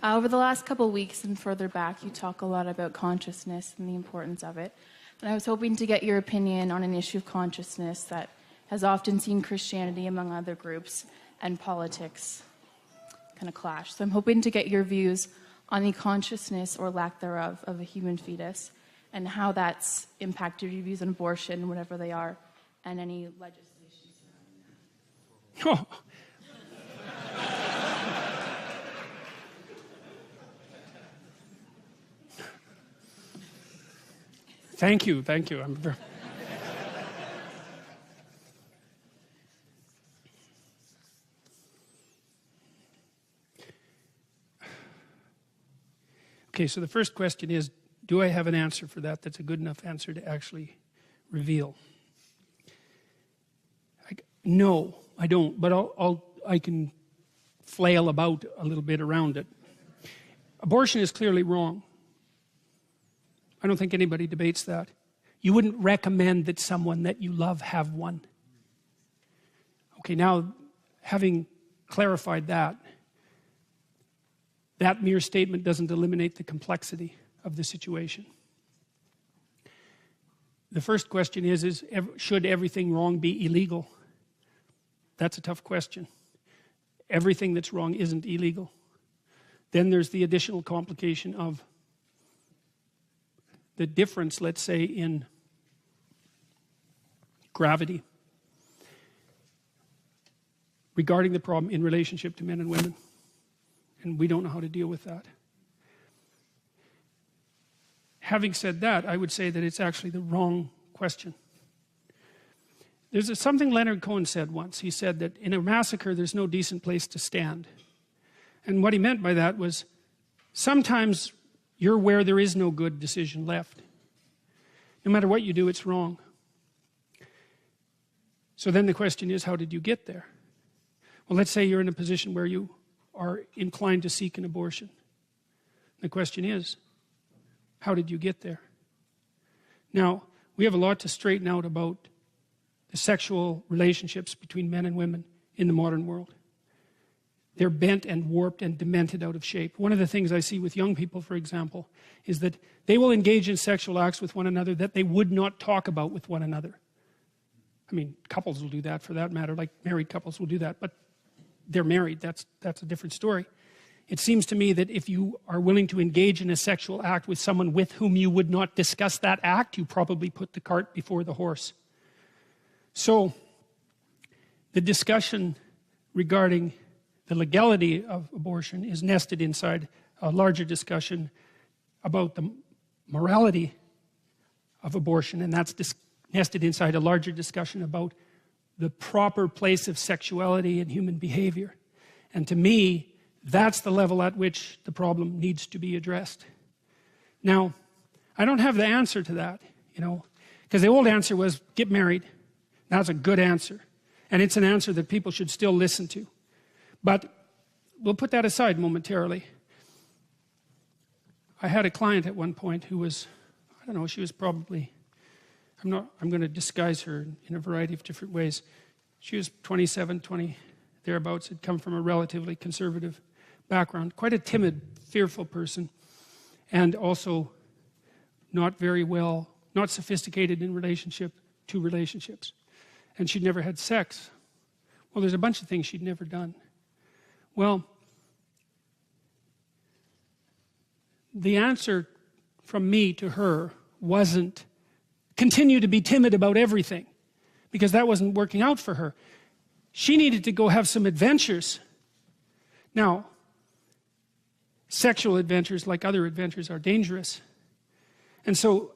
Over the last couple of weeks and further back, you talk a lot about consciousness and the importance of it. And I was hoping to get your opinion on an issue of consciousness that has often seen Christianity, among other groups, and politics kind of clash. So I'm hoping to get your views on the consciousness or lack thereof of a human fetus and how that's impacted your views on abortion, whatever they are, and any legislation surrounding that. Oh. Thank you. Okay, so the first question is, do I have an answer for that that's a good enough answer to actually reveal? No, I don't, but I can flail about a little bit around it. Abortion is clearly wrong. I don't think anybody debates that. You wouldn't recommend that someone that you love have one. Okay, now, having clarified that mere statement doesn't eliminate the complexity of the situation. The first question is should everything wrong be illegal? That's a tough question. Everything that's wrong isn't illegal. Then there's the additional complication of the difference, let's say, in gravity regarding the problem in relationship to men and women. And we don't know how to deal with that. Having said that, I would say that it's actually the wrong question. There's something Leonard Cohen said once. He said that in a massacre, there's no decent place to stand. And what he meant by that was sometimes you're where there is no good decision left. No matter what you do, it's wrong. So then the question is, how did you get there? Well, let's say you're in a position where you are inclined to seek an abortion. The question is, how did you get there? Now, we have a lot to straighten out about the sexual relationships between men and women in the modern world. They're bent and warped and demented out of shape. One of the things I see with young people, for example, is that they will engage in sexual acts with one another that they would not talk about with one another. I mean, couples will do that for that matter, like married couples will do that, but they're married, that's a different story. It seems to me that if you are willing to engage in a sexual act with someone with whom you would not discuss that act, you probably put the cart before the horse. So, the discussion regarding the legality of abortion is nested inside a larger discussion about the morality of abortion, and that's nested inside a larger discussion about the proper place of sexuality in human behavior. And to me, that's the level at which the problem needs to be addressed. Now, I don't have the answer to that, because the old answer was get married. That's a good answer. And it's an answer that people should still listen to. But we'll put that aside momentarily. I had a client at one point who was, I don't know, she was probably, I'm going to disguise her in a variety of different ways. She was 27, 20, thereabouts, had come from a relatively conservative background, quite a timid, fearful person, and also not very well, not sophisticated in relationship to relationships. And she'd never had sex. Well, there's a bunch of things she'd never done. Well, the answer from me to her wasn't continue to be timid about everything, because that wasn't working out for her. She needed to go have some adventures. Now, sexual adventures, like other adventures, are dangerous. And so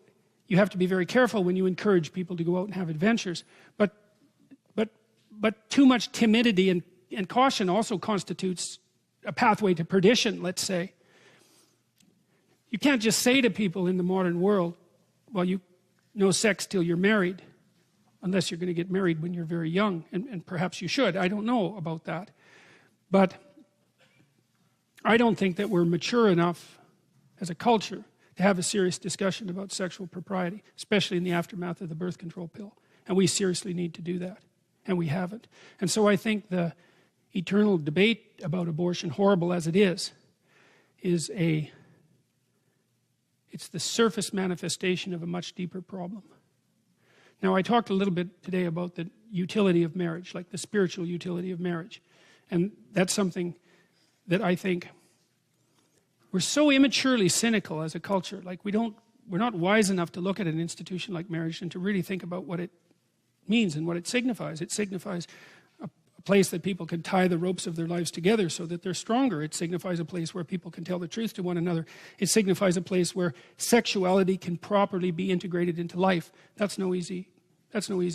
you have to be very careful when you encourage people to go out and have adventures. But too much timidity and caution also constitutes a pathway to perdition, let's say. You can't just say to people in the modern world, well, no sex till you're married, unless you're going to get married when you're very young, and perhaps you should. I don't know about that. But I don't think that we're mature enough as a culture to have a serious discussion about sexual propriety, especially in the aftermath of the birth control pill. And we seriously need to do that. And we haven't. And so I think the eternal debate about abortion, horrible as it is is it's the surface manifestation of a much deeper problem. Now, I talked a little bit today about the utility of marriage, like the spiritual utility of marriage. And that's something that I think we're so immaturely cynical as a culture. Like we're not wise enough to look at an institution like marriage and to really think about what it means and what it signifies. It signifies a place that people can tie the ropes of their lives together so that they're stronger. It signifies a place where people can tell the truth to one another. It signifies a place where sexuality can properly be integrated into life. That's no easy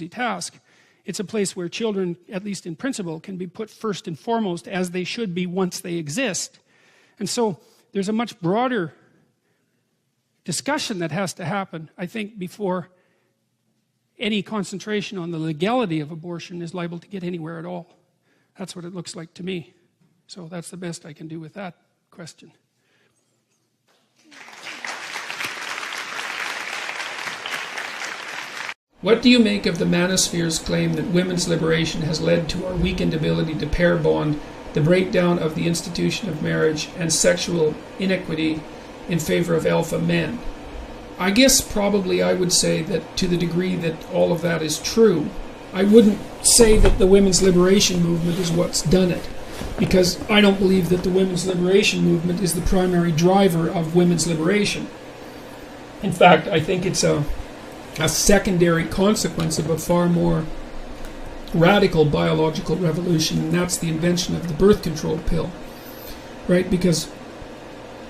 task. It's a place where children, at least in principle, can be put first and foremost as they should be once they exist. And so there's a much broader discussion that has to happen, I think, before any concentration on the legality of abortion is liable to get anywhere at all. That's what it looks like to me. So that's the best I can do with that question. What do you make of the manosphere's claim that women's liberation has led to our weakened ability to pair bond, the breakdown of the institution of marriage, and sexual inequity in favor of alpha men? I guess probably I would say that to the degree that all of that is true, I wouldn't say that the women's liberation movement is what's done it, because I don't believe that the women's liberation movement is the primary driver of women's liberation. In fact, I think it's a secondary consequence of a far more radical biological revolution, and that's the invention of the birth control pill, right? Because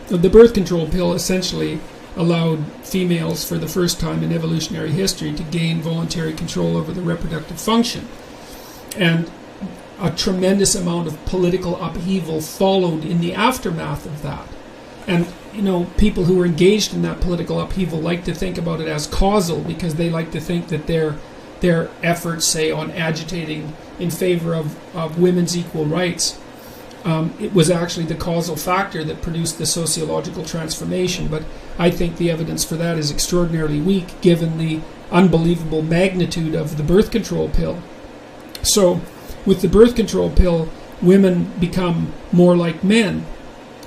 the birth control pill essentially allowed females for the first time in evolutionary history to gain voluntary control over their reproductive function. And a tremendous amount of political upheaval followed in the aftermath of that. And, you know, people who were engaged in that political upheaval like to think about it as causal, because they like to think that their efforts, say, on agitating in favor of women's equal rights, it was actually the causal factor that produced the sociological transformation. But I think the evidence for that is extraordinarily weak, given the unbelievable magnitude of the birth control pill. So, with the birth control pill, women become more like men,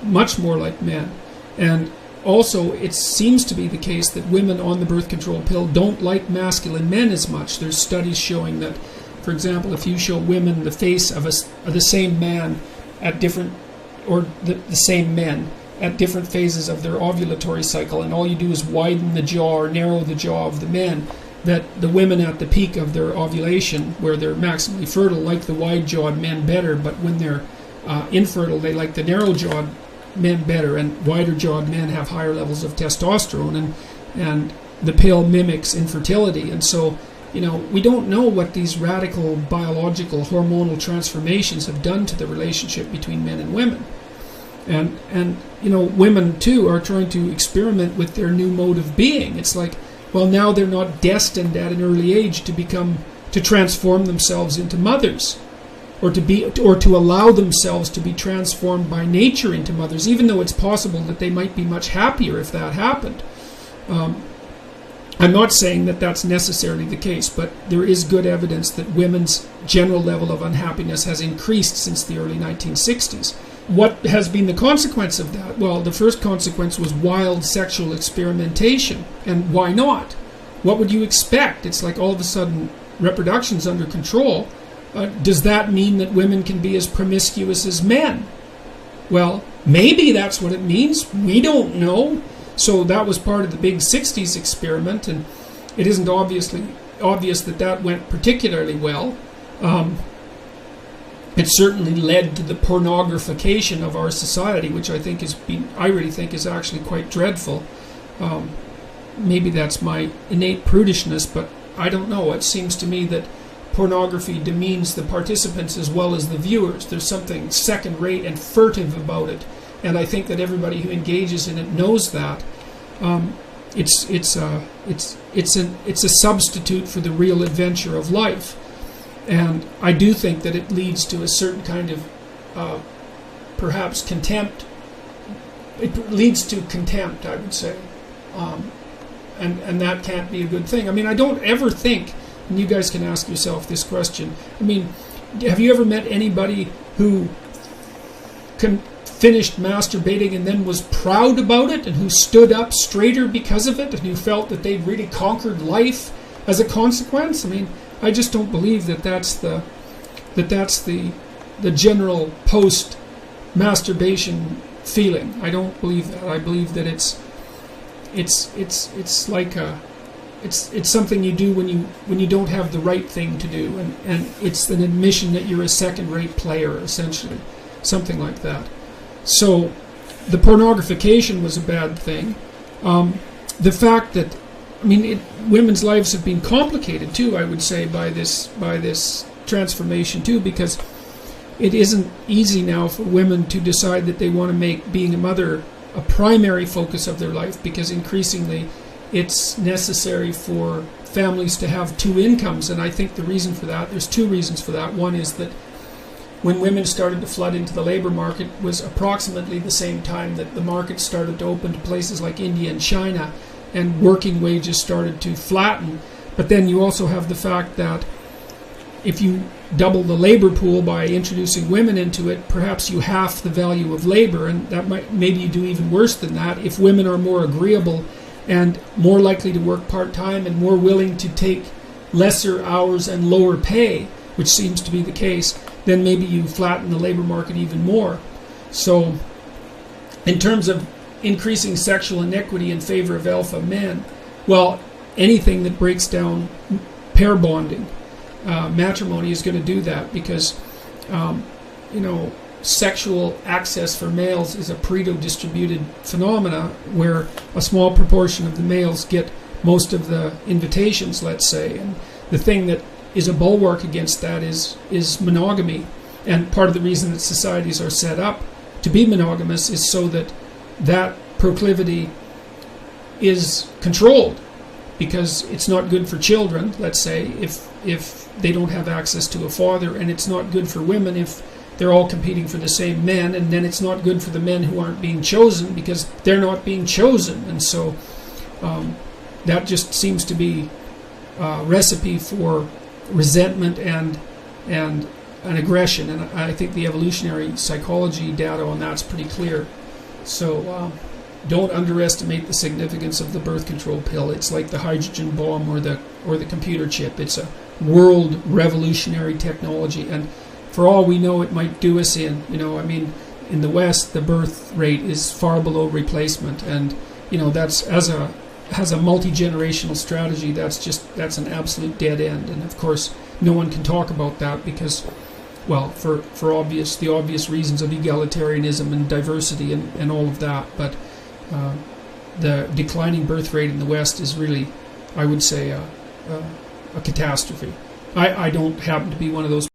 much more like men. And also, it seems to be the case that women on the birth control pill don't like masculine men as much. There's studies showing that, for example, if you show women the face of the same man at different, or the same men at different phases of their ovulatory cycle, and all you do is widen the jaw or narrow the jaw of the men, that the women at the peak of their ovulation, where they're maximally fertile, like the wide-jawed men better, but when they're infertile, they like the narrow-jawed men better, and wider-jawed men have higher levels of testosterone, and the pill mimics infertility. And so, you know, we don't know what these radical biological hormonal transformations have done to the relationship between men and women. And you know, women too are trying to experiment with their new mode of being. It's like, well, now they're not destined at an early age to transform themselves into mothers, or to allow themselves to be transformed by nature into mothers, even though it's possible that they might be much happier if that happened. I'm not saying that that's necessarily the case, but there is good evidence that women's general level of unhappiness has increased since the early 1960s. What has been the consequence of that? Well, the first consequence was wild sexual experimentation. And why not? What would you expect? It's like all of a sudden reproduction's under control. Does that mean that women can be as promiscuous as men? Well, maybe that's what it means. We don't know. So that was part of the big 60s experiment, and it isn't obvious that went particularly well. It certainly led to the pornographication of our society, which I really think is actually quite dreadful. Maybe that's my innate prudishness, but I don't know. It seems to me that pornography demeans the participants as well as the viewers. There's something second-rate and furtive about it, and I think that everybody who engages in it knows that. It's a substitute for the real adventure of life. And I do think that it leads to a certain kind of, perhaps contempt. It leads to contempt, I would say. And that can't be a good thing. I mean, I don't ever think, and you guys can ask yourself this question, I mean, have you ever met anybody who finished masturbating and then was proud about it, and who stood up straighter because of it, and who felt that they'd really conquered life as a consequence. I mean, I just don't believe that that's the general post-masturbation feeling. I don't believe that. I believe that it's like it's something you do when you don't have the right thing to do, and it's an admission that you're a second-rate player, essentially, something like that. So the pornographication was a bad thing. The fact that, I mean, women's lives have been complicated too, I would say, by this transformation too, because it isn't easy now for women to decide that they want to make being a mother a primary focus of their life, because increasingly it's necessary for families to have two incomes. And I think the reason for that, there's two reasons for that. One is that when women started to flood into the labor market was approximately the same time that the market started to open to places like India and China, and working wages started to flatten. But then you also have the fact that if you double the labor pool by introducing women into it, perhaps you half the value of labor, and that maybe you do even worse than that. If women are more agreeable and more likely to work part-time and more willing to take lesser hours and lower pay, which seems to be the case, then maybe you flatten the labor market even more. So in terms of increasing sexual inequity in favor of alpha men, well, anything that breaks down pair bonding, matrimony is going to do that, because sexual access for males is a Pareto-distributed phenomena, where a small proportion of the males get most of the invitations, let's say. And the thing that is a bulwark against that is monogamy. And part of the reason that societies are set up to be monogamous is so that that proclivity is controlled, because it's not good for children, let's say, if they don't have access to a father, and it's not good for women if they're all competing for the same men, and then it's not good for the men who aren't being chosen because they're not being chosen. And so that just seems to be a recipe for resentment and an aggression, and I think the evolutionary psychology data on that's pretty clear. So don't underestimate the significance of the birth control pill. It's like the hydrogen bomb or the computer chip. It's a world revolutionary technology, and for all we know, it might do us in. I mean, in the West, the birth rate is far below replacement, and that's as a multi-generational strategy, that's an absolute dead end. And of course, no one can talk about that because, well, for the obvious reasons of egalitarianism and diversity and all of that. But the declining birth rate in the West is really, I would say, a catastrophe. I don't happen to be one of those